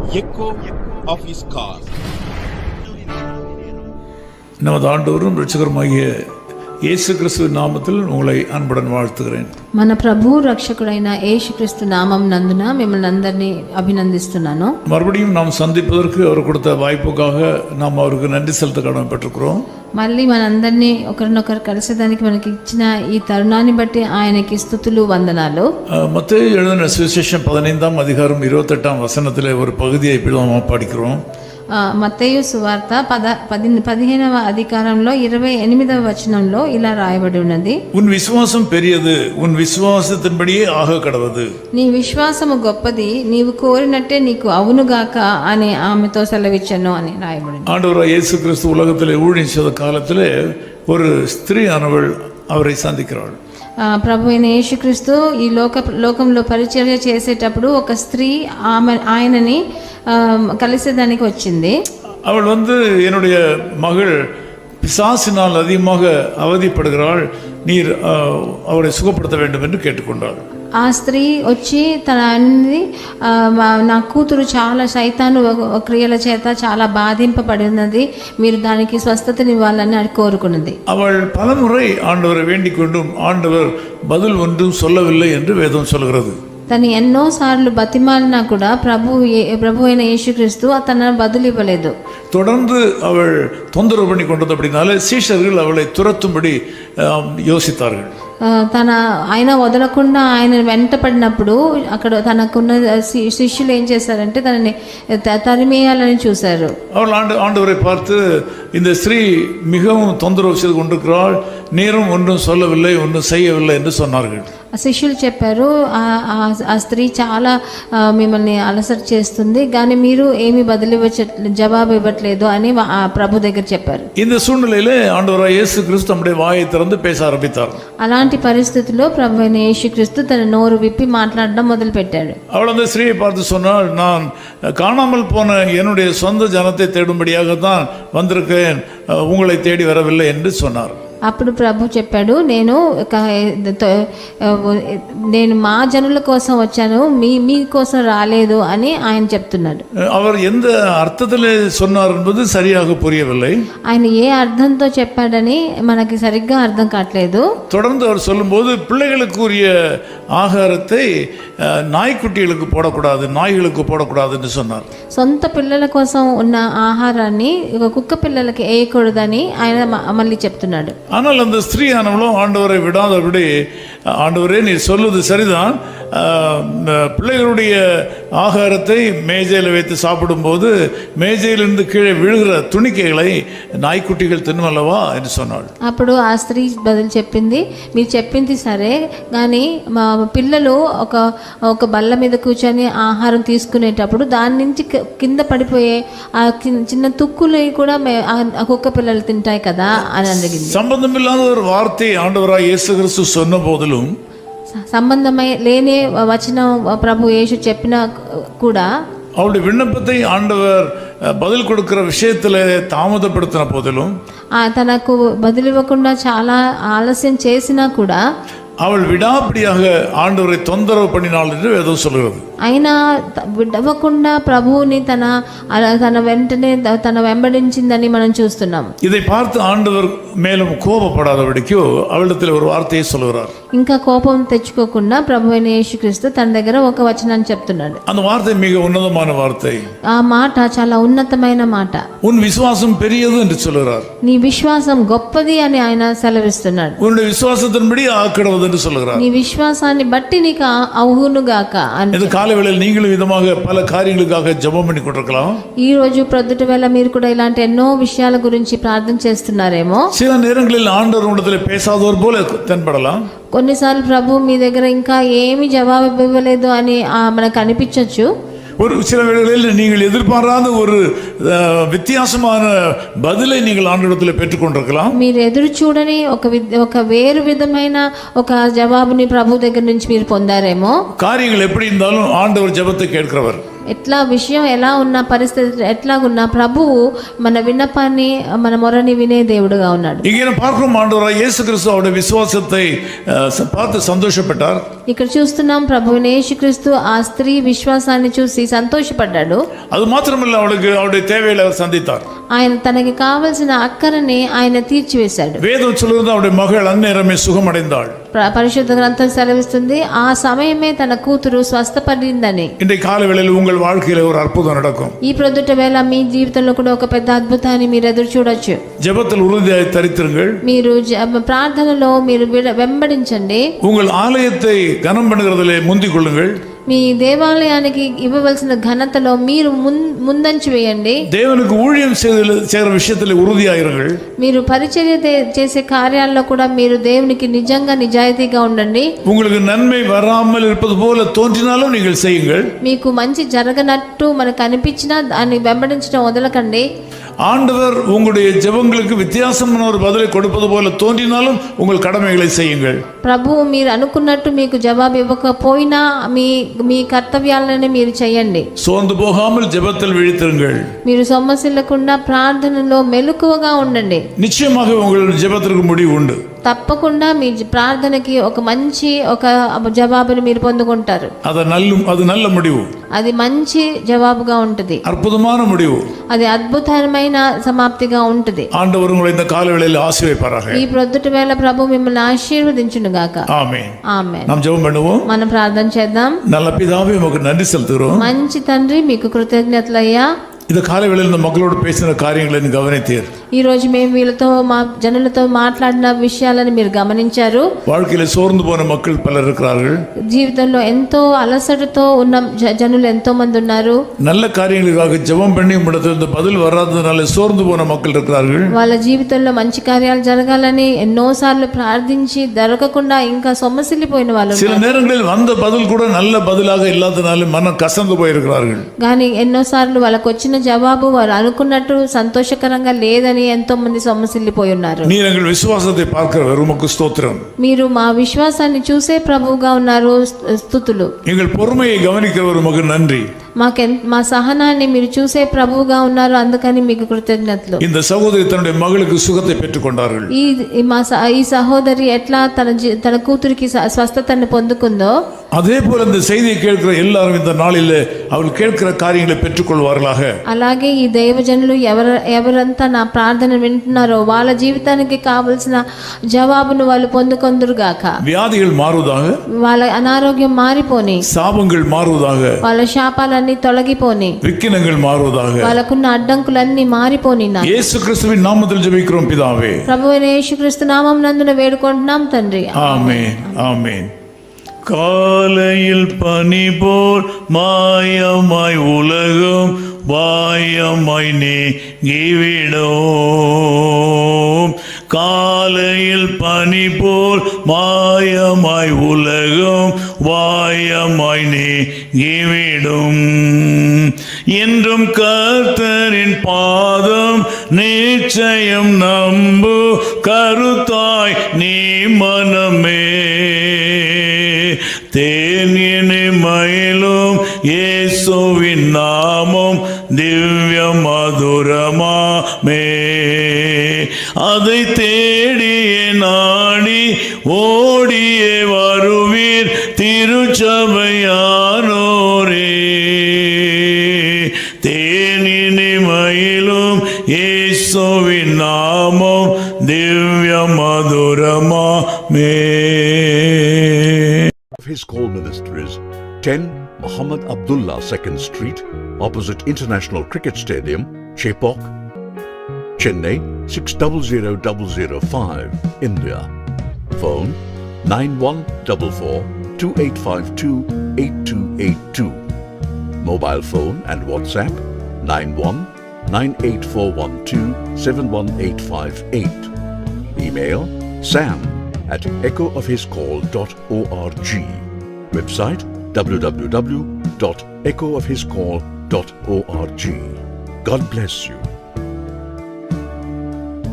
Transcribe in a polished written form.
echo of his car. நமது ஆண்டவரும் இரட்சகருமாகிய இயேசு கிறிஸ்துவின் நாமத்தில் உங்களை அன்புடன் வாழ்த்துகிறேன். మన ప్రభు రక్షకుడైన యేసుక్రీస్తు నామం నందున మిమ్మల్ని అందరినీ అభినందిస్తున్నాను. மறுபடியும் நாம் சந்திப்பதற்கு அவர் கொடுத்த வாய்ப்புக்காக நாம் அவருக்கு நன்றி செலுத்த கடமைப்பட்டிருக்கிறோம். మళ్ళీ మనందరినీ ఒకరినొకరు కలిసేదానికి మనకి ఇచ్చిన ఈ తరుణాన్ని బట్టి ఆయనకి స్తుతులు వందనాలు. மத்தேயு எழுதின சுவிசேஷம் 15ஆம் அதிகாரம் 28ஆம் வசனத்திலே ஒரு பகுதியை இப்படி நாம் படிக்கிறோம். మత్తయి సువార్త 15వ అధికారంలో 28వ వచనంలో ఇలా రాయబడి ఉన్నది. உன் விசுவாசம் பெரியது, உன் விசுவாசத்தின்படியே ஆக கடவது. నీ విశ్వాసము గొప్పది, నీవు కోరినట్టే నీకు అవునుగాక అని ఆమెతో సెలవిచ్చాను అని రాయబడింది. ஆண்டவராகிய இயேசு கிறிஸ்து உலகத்திலே ஊழியம் செய்த காலத்திலே ஒரு ஸ்திரீ ஆனவள் அவரை சந்திக்கிறாள். ప్రభు అయిన యేసుక్రీస్తు ఈ లోకంలో పరిచర్య చేసేటప్పుడు ఒక స్త్రీ ఆయనని కలిసేదానికి వచ్చింది. அவள் என்னுடைய மகள் பிசாசினால் அதிகமாக அவதிப்படுகிறாள், நீர் அவரை சுகப்படுத்த வேண்டும் என்று கேட்டுக்கொண்டாள். ఆ స్త్రీ వచ్చి తన అన్ని నా కూతురు చాలా సైతాను క్రియల చేత చాలా బాధింపబడి ఉన్నది, మీరు దానికి స్వస్థతనివ్వాలని కోరుకున్నది. அவள் பலமுறை ஆண்டவரை வேண்டிக் கொண்டும் ஆண்டவர் பதில் ஒன்றும் சொல்லவில்லை என்று வேதம் சொல்கிறது. తను ఎన్నోసార్లు బతిమాలినా కూడా ప్రభు అయిన యేసుక్రీస్తు తన బదులు ఇవ్వలేదు. தொடர்ந்து அவள் தொந்தரவு பண்ணி கொண்டது. அப்படினாலே சீஷர்கள் அவளை துரத்தும்படி யோசித்தார்கள். ఆయన వదలకుండా ఆయన వెంట పడినప్పుడు అక్కడ తనకున్న శిష్యులు ఏం చేశారంటే తనని తరిమేయాలని చూశారు. அவள் ஆண்டவரை பார்த்து, இந்த ஸ்திரீ மிகவும் தொந்தரவு செய்து கொண்டிருக்கிறாள், நீரும் ஒன்றும் சொல்லவில்லை, ஒன்றும் செய்யவில்லை என்று சொன்னார்கள். శిష్యులు చెప్పారు, ఆ స్త్రీ చాలా మిమ్మల్ని అలసట చేస్తుంది, కానీ మీరు ఏమి జవాబు ఇవ్వట్లేదు అని ప్రభు దగ్గర చెప్పారు. இந்த சூழ்நிலையிலே ஆண்டவராகிய இயேசு கிறிஸ்து நம்முடைய வாயை திறந்து பேச ஆரம்பித்தார். అలాంటి పరిస్థితిలో ప్రభు అయిన యేసుక్రీస్తు తన నోరు విప్పి మాట్లాడడం మొదలు పెట్టాడు. அவள் அந்த ஸ்திரீயை பார்த்து சொன்னாள், நான் காணாமல் போன என்னுடைய சொந்த ஜனத்தை தேடும்படியாகத்தான் வந்திருக்கேன், உங்களை தேடி வரவில்லை என்று சொன்னார். అప్పుడు ప్రభు చెప్పాడు, నేను మా జనుల కోసం వచ్చాను, మీ కోసం రాలేదు అని ఆయన చెప్తున్నాడు. அவர் எந்த అర్థத்திலே சொன்னார் என்பது சரியாக புரியவில்லை. ఆయన ఏ అర్థంతో చెప్పాడని మనకి సరిగ్గా అర్థం కావట్లేదు. தொடர்ந்து அவர் சொல்லும்போது, பிள்ளைகளுக்குரிய ஆகாரத்தை நாய்க்குட்டிகளுக்கு போடக்கூடாது, நாய்களுக்கு போடக்கூடாது என்று சொன்னார். సొంత పిల్లల కోసం ఉన్న ఆహారాన్ని కుక్క పిల్లలకి వేయకూడదని ఆయన మళ్ళీ చెప్తున్నాడు. ஆனால் அந்த ஸ்திரீயானவளும் ஆண்டவரை விடாதபடி, ஆண்டவரே நீர் சொல்லுவது சரிதான், பிள்ளைகளுடைய ஆகாரத்தை மேஜையில் வைத்து சாப்பிடும்போது மேஜையிலிருந்து கீழே விழுகிற துணிக்கைகளை நாய்க்குட்டிகள் తినవలవా என்று சொன்னாள். అప్పుడు ఆ స్త్రీ బదులు చెప్పింది, మీరు చెప్పింది సరే, కానీ మా పిల్లలు ఒక బల్ల మీద కూర్చొని ఆహారం తీసుకునేటప్పుడు దాని నుంచి కింద పడిపోయే ఆ చిన్న తుక్కులు కూడా ఆ కుక్క పిల్లలు తింటాయి కదా అని అడిగింది. సంబంధమిல்லாத ஒரு வார்த்தை ஆண்டவராகிய இயேசு கிறிஸ்து சொன்ன போதிலும், సంబంధమై లేని వచనం ప్రభు యేసు చెప్పినా కూడా, அவருடைய விண்ணப்பத்தை ஆண்டவர் பதில் கொடுக்கிற விஷயத்தில் தாமதப்படுத்தின போதிலும், తనకు బదులివ్వకుండా చాలా ఆలస్యం చేసినా కూడా, அவள் விடாப்பிடியாக ஆண்டவரை தொந்தரவு பண்ணினாள் என்று வேதம் சொல்கிறது. అయినా విడవకుండా ప్రభువుని తన వెంటనే తన వెంబడించిందని మనం చూస్తున్నాం. இதை பார்த்து ஆண்டவர் மேலும் கோபப்படாதபடிக்கு அவளிடத்தில் ஒரு வார்த்தையை சொல்கிறார். ఇంకా కోపం తెచ్చుకోకుండా ప్రభు అయిన యేసుక్రీస్తు తన దగ్గర ఒక వచనాన్ని చెప్తున్నాడు. அந்த வார்த்தை மிக உன்னதமான வார்த்தை. ఆ మాట చాలా ఉన్నతమైన మాట. உன் விசுவாசம் பெரியது என்று சொல்கிறார். నీ విశ్వాసం గొప్పది అని ఆయన సెలవిస్తున్నాడు. உன்னுடைய விசுவாசத்தின்படி ஆக்கிடுவது என்று சொல்கிறார். నీ విశ్వాసాన్ని బట్టి నీకు అవునుగాక అని. இந்த காலைவேளையில் நீங்களும் விதமாக பல காரியங்களுக்காக ஜெபம் பண்ணி கொண்டிருக்கலாம். ఈ రోజు ప్రొద్దుట వేళ మీరు కూడా ఇలాంటి ఎన్నో విషయాల గురించి ప్రార్థన చేస్తున్నారేమో. சில நேரங்களில் ஆண்டவர் உங்களிடத்தில் பேசாதவர் போல தென்படலாம். కొన్నిసార్లు ప్రభు మీ దగ్గర ఇంకా ఏమి జవాబు ఇవ్వలేదు అని మనకు అనిపించవచ్చు. ஒரு சில வேளைகளில் நீங்கள் எதிர்பாராத ஒரு வித்தியாசமான பதிலை நீங்கள் ஆண்டவரிடத்தில் பெற்றுக்கொண்டிருக்கலாம். మీరు ఎదురు చూడని ఒక వేరు విధమైన ఒక జవాబుని ప్రభు దగ్గర నుంచి మీరు పొందారేమో. காரியங்கள் எப்படி இருந்தாலும் ஆண்டவர் ஜெபத்தை கேட்கிறவர். ఎట్లా విషయం ఎలా ఉన్న పరిస్థితి ఎట్లాగున్నా ప్రభువు మన విన్నపాన్ని మన మొరని వినే దేవుడుగా ఉన్నాడు. இங்கே பார்க்கும் ஆண்டவராய் இயேசு கிறிஸ்து அவருடைய விசுவாசத்தை பார்த்து சந்தோஷப்பட்டார். ఇక్కడ చూస్తున్నాం ప్రభువైన యేసుక్రీస్తు ఆ స్త్రీ విశ్వాసాన్ని చూసి సంతోషపడ్డాడు. அது மாத்திரமல்ல, அவருடைய தேவைகளை அவர் சந்தித்தார். ఆయన తనకి కావలసిన అక్కరని ఆయన తీర్చివేశాడు. வேதம் சொல்லுகிறது அவருடைய மகள் அந்நேரமே சுகமடைந்தாள். పరిశుద్ధ గ్రంథం సెలవిస్తుంది ఆ సమయమే తన కూతురు స్వస్థపడిందని. இன்றைய காலவேளையில் உங்கள் வாழ்க்கையில ஒரு அற்புதம் நடக்கும். ఈ ప్రొద్దుట వేళ మీ జీవితంలో కూడా ఒక పెద్ద అద్భుతాన్ని మీరు ఎదురు చూడొచ్చు. ஜெபத்தில் உறுதியாய் தரித்திருங்கள். మీరు ప్రార్థనలో మీరు వెంబడించండి. உங்கள் ஆலயத்தை கனம் பண்ணுகிறதிலே முந்திக் கொள்ளுங்கள். మీ దేవాలయానికి ఇవ్వవలసిన ఘనతలో మీరు ముందంచి వేయండి. தேவனுக்கு ஊழியம் செய்கிற விஷயத்தில் உறுதியாயிருங்கள். మీరు పరిచర్య చేసే కార్యాల్లో కూడా మీరు దేవునికి నిజంగా నిజాయితీగా ఉండండి. உங்களுக்கு நன்மை வராமல் இருப்பது போல தோன்றினாலும் நீங்கள் செய்யுங்கள். మీకు మంచి జరగనట్టు మనకు అనిపించినా దాన్ని వెంబడించడం వదలకండి. ஆண்டவர் உங்களுடைய ஜெபங்களுக்கு வித்தியாசமான ஒரு பதிலை கொடுப்பது போல தோன்றினாலும் உங்கள் கடமைகளை செய்யுங்கள். ప్రభువు మీరు అనుకున్నట్టు మీకు జవాబు ఇవ్వకపోయినా మీ కర్తవ్యాలను మీరు చేయండి. சோர்ந்து போகாமல் ஜெபத்தில் விழித்திருங்கள். మీరు సొమ్మసిల్లకుండా ప్రార్థనలో మెలకువగా ఉండండి. நிச்சயமாக உங்கள் ஜெபத்திற்கு முடிவு உண்டு. తప్పకుండా మీ ప్రార్థనకి ఒక మంచి ఒక జవాబుని మీరు పొందుకుంటారు. அது நல்ல முடிவு. అది మంచి జవాబుగా ఉంటుంది. அற்புதமான முடிவு. అది అద్భుతమైన సమాప్తిగా ఉంటుంది. ஆண்டவர் உங்களை இந்த காலவேளையில் ஆசீர்வதிப்பாராக. ఈ ప్రొద్దుటి వేళ ప్రభు మిమ్మల్ని ఆశీర్వదించును గాక. ఆమేన్. ఆమేన్. நாம் ஜெபம் பண்ணுவோம். మనం ప్రార్థన చేద్దాం. நல்ல பிதாவே, உமக்கு நன்றி செலுத்துகிறோம். మంచి తండ్రి, మీకు కృతజ్ఞతలయ్యా. இந்த காலவேளையில் இந்த மக்களோடு பேசின காரியங்களை நீ கவனித்தீர். ఈ రోజు మేము వీళ్ళతో మా జనులతో మాట్లాడిన విషయాలను మీరు గమనించారు. வாழ்க்கையில சோர்ந்து போன மக்கள் பலர் இருக்கிறார்கள். జీవితంలో ఎంతో అలసటతో ఉన్న జనులు ఎంతో మంది ఉన్నారు. நல்ல காரியங்களுக்காக ஜெபம் பண்ணி உம்மிடத்தில் பதில் வராததுனால சோர்ந்து போன மக்கள் இருக்கிறார்கள். వాళ్ళ జీవితంలో మంచి కార్యాలు జరగాలని ఎన్నోసార్లు ప్రార్థించి దొరకకుండా ఇంకా సొమ్మసిల్లిపోయిన వాళ్ళు. சில நேரங்களில் வந்த பதில் கூட நல்ல பதிலாக இல்லாதனால மனம் கசந்து போயிருக்கிறார்கள். కానీ ఎన్నోసార్లు వాళ్ళకు వచ్చిన జవాబు వారు అనుకున్నట్టు సంతోషకరంగా లేదని ఎంతో మంది సొమ్మసిల్లిపోయి ఉన్నారు. நீர் எங்கள் விசுவாசத்தை பார்க்கிறவர், உமக்கு ஸ்தோத்திரம். మీరు మా విశ్వాసాన్ని చూసే ప్రభువుగా ఉన్నారు, స్తుతులు. எங்கள் பொறுமையை கவனிக்கிறவர், உமக்கு நன்றி. మా సహనాన్ని మీరు చూసే ప్రభువుగా ఉన్నారు, అందుకని మీకు కృతజ్ఞతలు. இந்த சகோதரி தன்னுடைய மகளுக்கு சுகத்தை பெற்றுக்கொண்டார்கள். ఈ సహోదరి ఎట్లా తన కూతురికి స్వస్థతను పొందుకుందో அதே போல இந்த செய்தியை கேட்கிற எல்லாரும் இந்த நாளில் அவர்கள் கேட்கிற காரியங்களை பெற்றுக்கொள்வார்களாக. అలాగే ఈ దైవజనులు ఎవరంతా నా ప్రార్థన వింటున్నారో వాళ్ళ జీవితానికి కావలసిన జవాబును వాళ్ళు పొందుకొందురుగాక. வியாதிகள் மாறுவதாக. వాళ్ళ అనారోగ్యం మారిపోని. சாபங்கள் மாறுவதாக. వాళ్ళ శాపాలన్నీ తొలగిపోని. விக்கினங்கள் மாறுவதாக. వాళ్ళకున్న అడ్డంకులన్నీ మారిపోని. இயேசு கிறிஸ்துவின் நாமத்தில் ஜெபிக்கிறோம் பிதாவே. ప్రభువైన యేసుక్రీస్తు నామమునందున వేడుకుంటున్నాం తండ్రి. ஆமென். ஆமென். காலையில் பனி போல் மாயமாய் உலகம் வாயமாய் நீங்கிவிடும். காலையில் பனி போல் மாயமாய் உலகம் வாயமாய் நீங்கிவிடும். என்றும் கர்த்தரின் பாதம் நிச்சயம் நம்பு கருத்தாய் நீ மனமே. தேனினை மயிலும் இயேசுவின் நாமம் திவ்ய மதுரமாமே. அதை தேடியே நாடி ஓடியே வருவீர் திருச்சபையானோரே. தேனினை மயிலும் இயேசுவின் நாமம் திவ்ய மதுரமாமே. His Call Ministries, 10 Muhammad Abdullah 2nd Street, opposite International Cricket Stadium, Chepauk, Chennai 600005, India. Phone 9144-2852-8282. Mobile phone and WhatsApp 91-98412-71858. Email sam@echoofhiscall.org. Website www.echoofhiscall.org. God bless you.